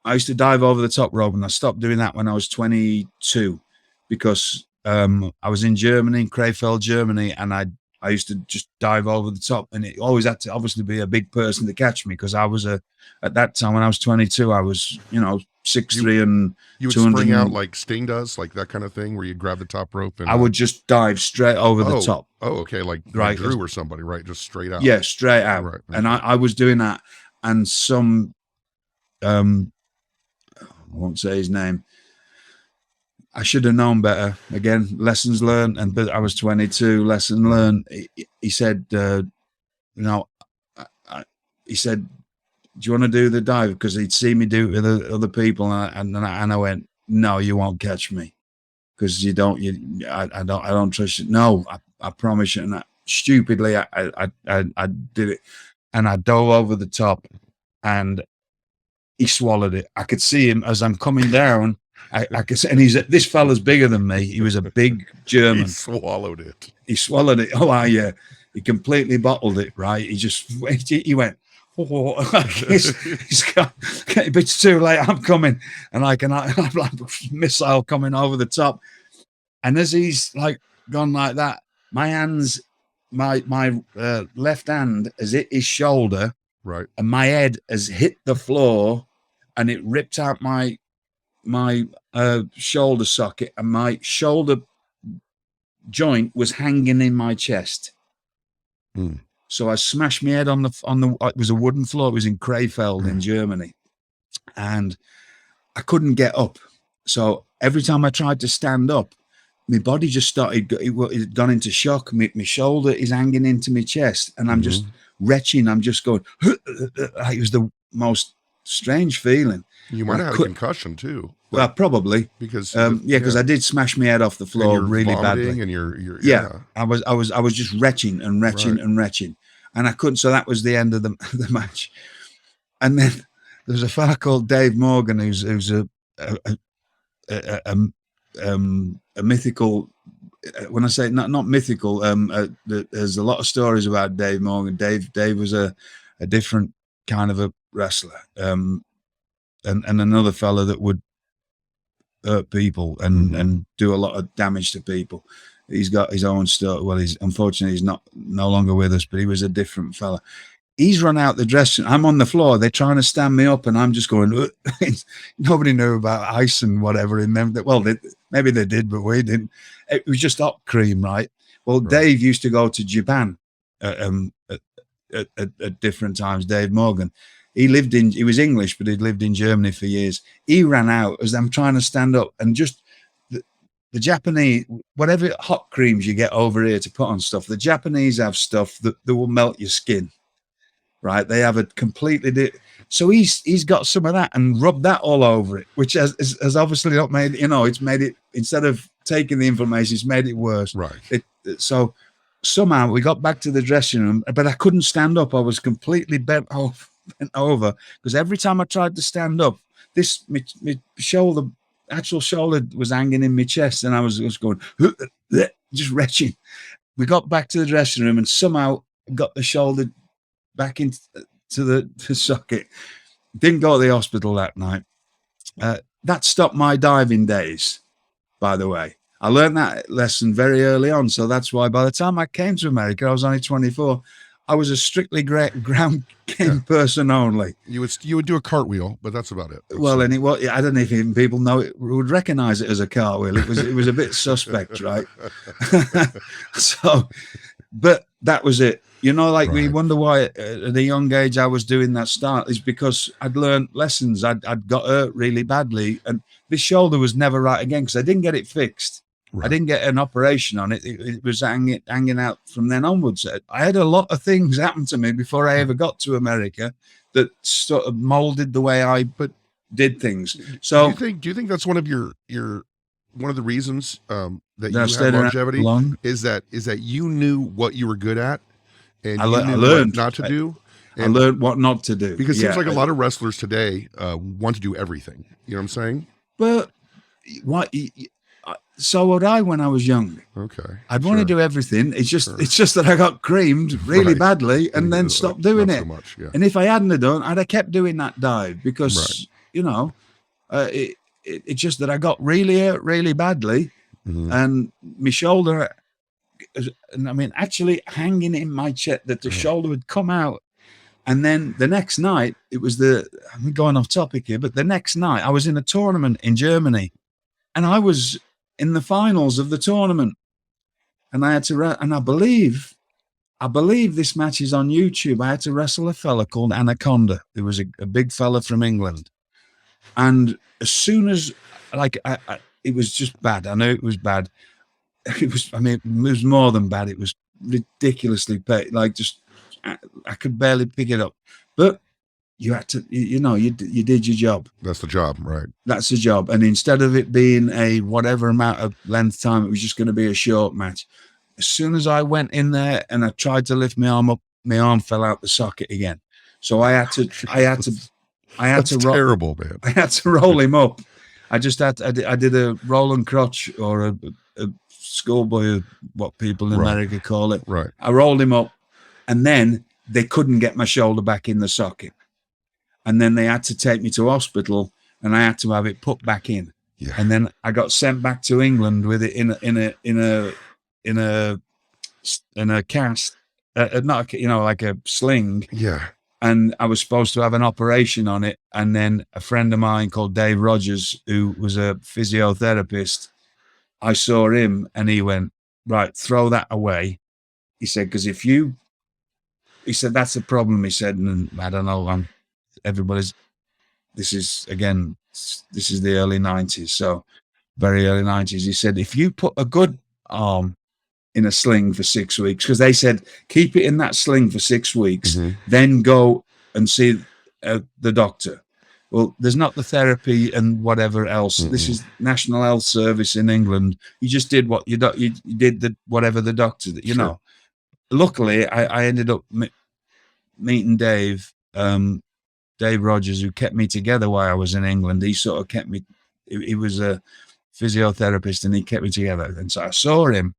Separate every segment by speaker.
Speaker 1: I used to dive over the top rope, and I stopped doing that when I was 22 because I was in Germany, Krefeld, Germany, and I used to just dive over the top, and it always had to obviously be a big person to catch me because I was at that time when I was 22, I was 6'3" and
Speaker 2: You would
Speaker 1: 200.
Speaker 2: spring out like Sting does, like that kind of thing, where you grab the top rope and
Speaker 1: I would just dive straight over the top.
Speaker 2: okay, like
Speaker 1: Right.
Speaker 2: Drew or somebody, right? Just straight out.
Speaker 1: Yeah, straight out.
Speaker 2: Right.
Speaker 1: And I was doing that, and some I won't say his name. I should have known better. Again, lessons learned. And but I was 22. Lesson learned. He said, he said, "Do you want to do the dive?" Because he'd seen me do it with other people, and I went, "No, you won't catch me, because I don't trust you." No, I promise you. And stupidly, I did it, and I dove over the top, and he swallowed it. I could see him as I'm coming down. I could see, and this fella's bigger than me. He was a big German.
Speaker 2: He swallowed it.
Speaker 1: He swallowed it. Oh, yeah. He completely bottled it, right? He went, oh, it's too late. I'm coming. And I'm like missile coming over the top. And as he's like gone like that, my hands, my left hand has hit his shoulder.
Speaker 2: Right.
Speaker 1: And my head has hit the floor, and it ripped out my shoulder socket, and my shoulder joint was hanging in my chest. So I smashed my head on the it was a wooden floor. It was in Krefeld in Germany, and I couldn't get up. So every time I tried to stand up, my body just started, it had gone into shock. My shoulder is hanging into my chest, and I'm just retching. I'm just going, it was the most strange feeling.
Speaker 2: You might have had a concussion too.
Speaker 1: Well, probably
Speaker 2: because
Speaker 1: because I did smash my head off the floor really badly.
Speaker 2: And you're
Speaker 1: I was just retching and retching and retching, and I couldn't. So that was the end of the match. And then there's a fella called Dave Morgan who's a mythical. When I say not mythical, there's a lot of stories about Dave Morgan. Dave was a different kind of a wrestler, and another fella that would hurt people and do a lot of damage to people. He's got his own story. Well, unfortunately he's no longer with us, but he was a different fella. He's run out the dressing. I'm on the floor. They're trying to stand me up, and I'm just going. Nobody knew about ice and whatever in them. Well, maybe they did, but we didn't. It was just hot cream, right? Well, right. Dave used to go to Japan at different times. Dave Morgan. He was English, but he'd lived in Germany for years. He ran out as I'm trying to stand up, and just the Japanese, whatever hot creams you get over here to put on stuff, the Japanese have stuff that will melt your skin, right? They have a completely so he's got some of that and rubbed that all over it, which has obviously not made, it's made it, instead of taking the inflammation, it's made it worse.
Speaker 2: Right.
Speaker 1: So somehow we got back to the dressing room, but I couldn't stand up. I was completely bent over because every time I tried to stand up, my shoulder, actual shoulder was hanging in my chest, and I was going just retching. We got back to the dressing room and somehow got the shoulder back into the socket. Didn't go to the hospital that night. That stopped my diving days, by the way. I learned that lesson very early on, so that's why by the time I came to America, I was only 24. I was a strictly ground game person only.
Speaker 2: You would do a cartwheel, but that's about it.
Speaker 1: Well, and I don't know if even people would recognize it as a cartwheel. It was a bit suspect, right? So, but that was it. Right. We wonder why at a young age I was doing that start is because I'd learned lessons. I'd got hurt really badly, and this shoulder was never right again because I didn't get it fixed. Right. I didn't get an operation on it. It was hanging out from then onwards. I had a lot of things happen to me before I ever got to America that sort of molded the way I did things. So
Speaker 2: do you think that's one of one of the reasons that you have longevity is that you knew what you were good at and I learned what not to do.
Speaker 1: And I learned what not to do.
Speaker 2: Because it seems like a lot of wrestlers today want to do everything. You know what I'm saying?
Speaker 1: But what? So would I when I was young.
Speaker 2: Okay.
Speaker 1: I'd want to do everything. It's just that I got creamed really badly and then stopped doing it. So much, yeah. And if I hadn't have done, I'd have kept doing that dive because It's just that I got really hurt really badly, and my shoulder, and I mean, actually hanging in my chest, that the shoulder would come out. And then the next night, I'm going off topic here, but the next night I was in a tournament in Germany, and I was in the finals of the tournament, and I had to, and I believe this match is on YouTube. I had to wrestle a fella called Anaconda. There was a big fella from England. And as soon as, it was just bad. I know it was bad. It was more than bad. It was ridiculously bad. I could barely pick it up. But you had to, you did your job.
Speaker 2: That's the job, right?
Speaker 1: That's the job. And instead of it being a whatever amount of length time, it was just going to be a short match. As soon as I went in there and I tried to lift my arm up, my arm fell out the socket again. So I had to
Speaker 2: terrible, man.
Speaker 1: I had to roll him up. I did a roll and crotch, or a schoolboy, what people in America call it.
Speaker 2: Right.
Speaker 1: I rolled him up, and then they couldn't get my shoulder back in the socket. And then they had to take me to hospital, and I had to have it put back in.
Speaker 2: Yeah.
Speaker 1: And then I got sent back to England with it in a cast, not like a sling.
Speaker 2: Yeah.
Speaker 1: And I was supposed to have an operation on it. And then a friend of mine called Dave Rogers, who was a physiotherapist, I saw him and he went, right, throw that away. He said, because he said, that's a problem. He said, and I don't know, this is the early 90s. So very early 90s. He said, if you put a good arm in a sling for 6 weeks, because they said keep it in that sling for 6 weeks, then go and see the doctor. Well, there's not the therapy and whatever else. This is National Health Service in England. You just did what you did, whatever the doctor, know. Luckily, I ended up meeting Dave Rogers, who kept me together while I was in England. He sort of kept me. He was a physiotherapist, and he kept me together. And so I saw him.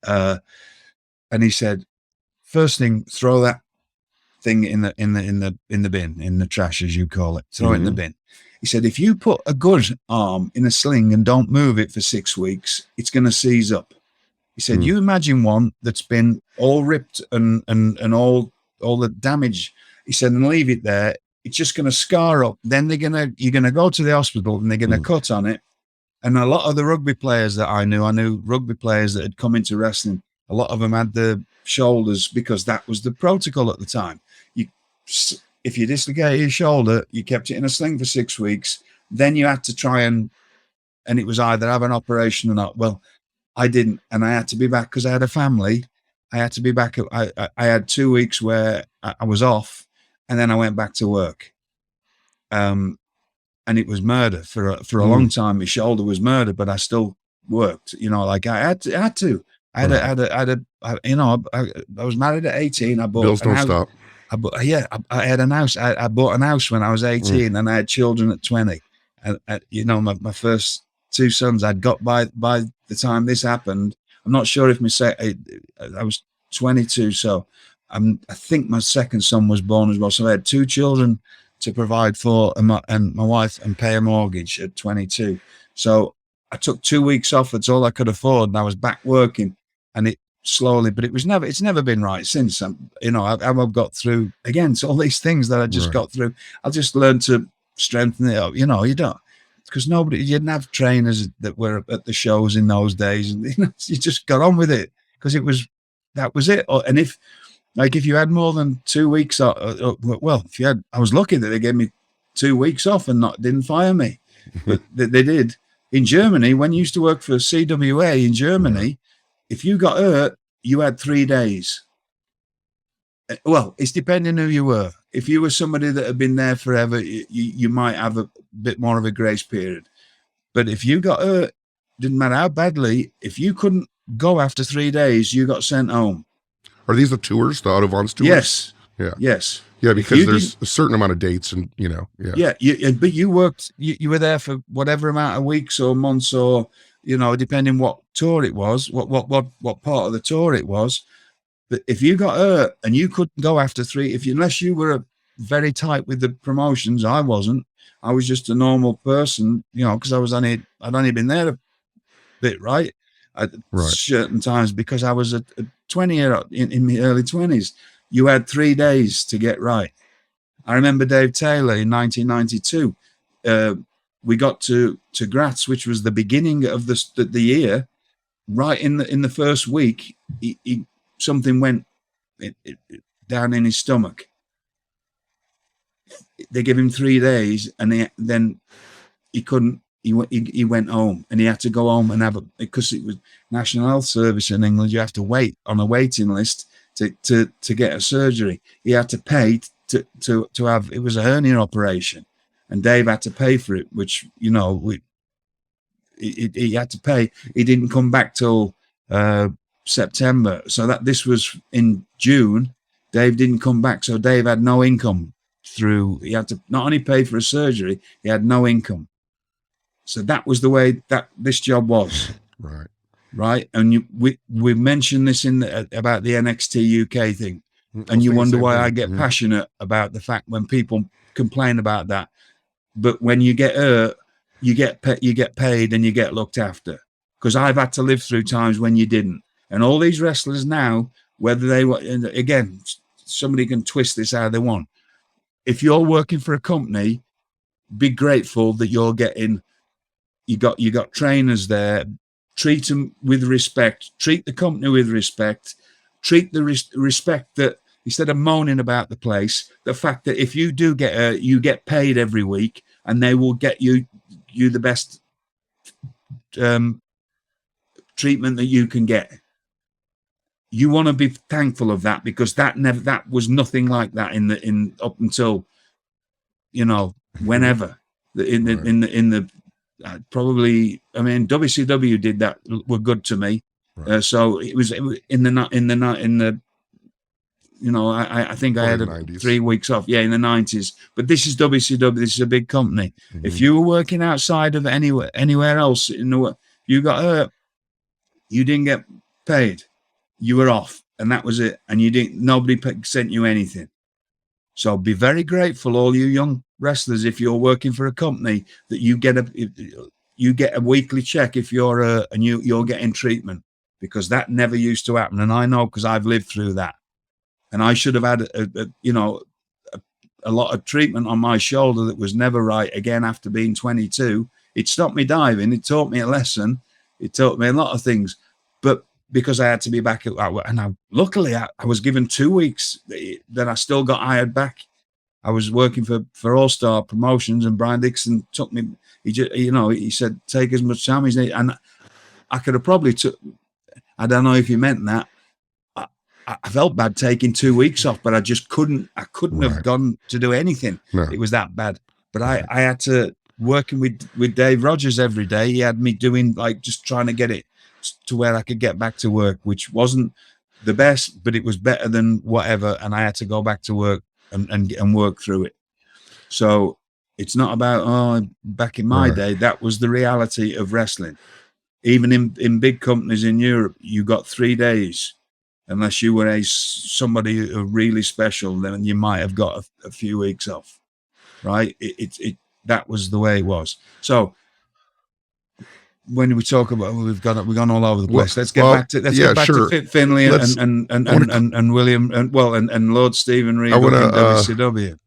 Speaker 1: And he said, first thing, throw that thing in the bin, in the trash, as you call it. Throw it in the bin. He said, if you put a good arm in a sling and don't move it for 6 weeks, it's going to seize up. He said, you imagine one that's been all ripped and all the damage. He said, and leave it there. It's just going to scar up. Then you're going to go to the hospital and they're going to cut on it. And a lot of the rugby players that I knew rugby players that had come into wrestling. A lot of them had the shoulders, because that was the protocol at the time. If you dislocated your shoulder, you kept it in a sling for 6 weeks. Then you had to try and it was either have an operation or not. Well, I didn't, and I had to be back because I had a family. I had to be back. I had 2 weeks where I was off, and then I went back to work. And it was murder for a long time. My shoulder was murder, but I still worked. I had to. I was married at 18. I bought
Speaker 2: bills don't stop.
Speaker 1: I had an house. I bought an house when I was 18, and I had children at 20. And my first 2 sons I'd got by the time this happened. I'm not sure if I was 22, so I think my second son was born as well. So I had 2 children to provide for, and my wife, and pay a mortgage at 22. So I took 2 weeks off. That's all I could afford, and I was back working. And it slowly, but it's never been right since. I've got through, again, so all these things that I just got through. I just learned to strengthen it up. You don't, because you didn't have trainers that were at the shows in those days, and you just got on with it, because that was it. And if you had more than 2 weeks off, I was lucky that they gave me 2 weeks off and didn't fire me, but they did. In Germany, when you used to work for CWA in Germany, if you got hurt, you had 3 days. Well, it's depending who you were. If you were somebody that had been there forever, you might have a bit more of a grace period. But if you got hurt, didn't matter how badly, if you couldn't go after 3 days, you got sent home.
Speaker 2: Are these the tours, the Autobahns tours?
Speaker 1: Yes.
Speaker 2: Yeah.
Speaker 1: Yes.
Speaker 2: Yeah, because there's a certain amount of dates, and
Speaker 1: Yeah. But you worked. You were there for whatever amount of weeks or months, or depending what tour it was, what part of the tour it was. But if you got hurt and you couldn't go after 3, unless you were very tight with the promotions, I wasn't. I was just a normal person, you know, because I'd only been there a bit, right? At certain times, because I was a 20-year-old in my early 20s. You had 3 days to get right. I remember Dave Taylor in 1992. We got to Graz, which was the beginning of the year. Right in the first week, something went down in his stomach. They gave him 3 days, and then he couldn't. He went home, and he had to go home and have because it was National Health Service in England. You have to wait on a waiting list to get a surgery. He had to pay to have. It was a hernia operation, and Dave had to pay for it, which, you know, he had to pay. He didn't come back till September, so that this was in June. Dave didn't come back, so Dave had no income he had to not only pay for a surgery, he had no income. So that was the way that this job was. Right. And we mentioned this about the NXT UK thing, and you wonder why I get passionate about the fact when people complain about that. But when you get hurt, you get paid and you get looked after. Because I've had to live through times when you didn't. And all these wrestlers now, whether they were, again, somebody can twist this how they want. If you're working for a company, be grateful that you're getting. You got trainers there. Treat them with respect. Treat the company with respect. Treat the respect that, instead of moaning about the place, the fact that if you do get hurt, you get paid every week, and they will get you the best treatment that you can get. You want to be thankful of that, because that was nothing like that in up until, you know, whenever in the probably, I mean, WCW did that, were good to me. So it was in the you know, I think I had 3 weeks off. Yeah, in the 90s. But this is WCW. This is a big company. If you were working outside of anywhere else in the world, you got hurt, you didn't get paid. You were off, and that was it. And nobody sent you anything. So be very grateful, all you young wrestlers, if you're working for a company, that you get a weekly check if you're you're getting treatment, because that never used to happen. And I know, because I've lived through that. And I should have had a lot of treatment on my shoulder that was never right again after being 22. It stopped me diving. It taught me a lesson. It taught me a lot of things. But because I had to be back at that, and luckily I was given 2 weeks that I still got hired back. I was working for All Star Promotions, and Brian Dixon took me. He said, take as much time as you need. And I could have probably I don't know if he meant that. I felt bad taking 2 weeks off, but I just couldn't. I couldn't have gone to do anything. No. It was that bad. But I had to, working with Dave Rogers every day. He had me doing, like, just trying to get it to where I could get back to work, which wasn't the best, but it was better than whatever. And I had to go back to work and work through it. So it's not about, back in my day, that was the reality of wrestling. Even in big companies in Europe, you got 3 days. Unless you were somebody really special, then you might have got a few weeks off, right? That was the way it was. So when we talk about, we've gone all over the place. Let's get back to Fit Finlay and William and Lord Stephen Regal in WCW.